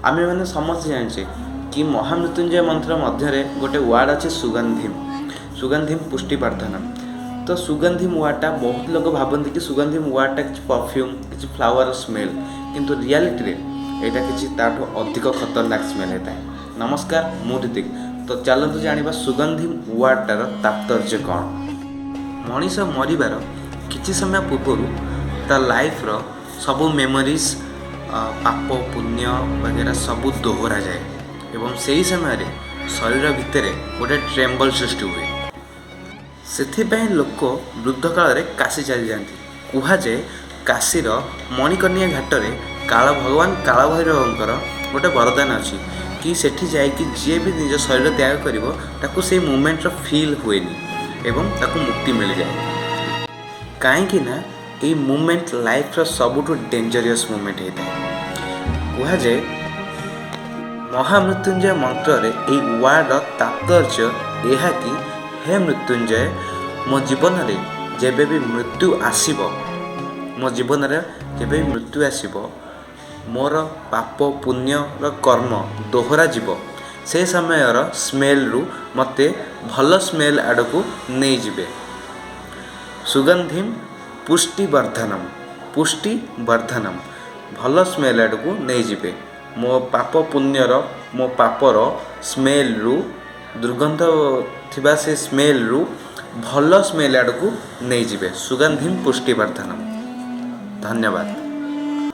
आमे मैंने समस्त जाने कि महामृत्युंजय मंत्र मध्य गोटे वार्ड अच्छे सुगंधिम। सुगंधिम पुष्टिवर्धनम। तो सुगंधिम वार्डटा बहुत लोग भावती कि सुगंधिम वार्डटा किसी परफ्यूम किसी फ्लावर स्मेल, किंतु रियलिटी यहाँ किसी ताठू अधिक खतरनाक स्मेल होता है। नमस्कार, मु ऋतिक। तो चलतु जाना सुगंधिम वार्डटार तात्पर्य कौन। मनीष मरबार किसी समय पूर्व ता लाइफ्र सबू मेमोरीज पाप पुण्य वगैरह सबू दोहरा जाए एवं से समय शरीर भितर गोटे ट्रेम्बल सृष्टि हुए। से लोक वृद्ध काल काशी चली जाती। कहुए काशीर मणिकर्णिया घाटर काल भगवान काल भैरवंकर गोटे वरदान अच्छी कि सेठी जाए कि जी भी निज शरीर त्याग कर से मुमेंटर फिल हुए एवं ताकू मुक्ति मिल जाए। कहीं ये मुमेंट लाइफ सबुठ डेंजरियस मुमेंट होता है। कहुए महामृत्युंजय मंत्र ये वार्ड तात्पर्य यह कि हे मृत्युंजय, मो जीवन में जेबे भी मृत्यु आसीबो, मो जीवन में जेबे भी मृत्यु आसीबो, मोर पाप पुण्यर कर्म दोहरा जीव। से समय स्मेल रु मते भल स्मेल आड़ को नहीं जीवे। सुगंधिम पुष्टिवर्धनम। पुष्टिवर्धनम भल स्मेल आड़ को नहीं जीवे। मो पाप पुण्यर मो पापर स्मेल रु दुर्गंध थिबा से स्मेल रु भल स्मेल आड़ को नहीं जीवे। सुगंधिम पुष्टिवर्धनम। धन्यवाद।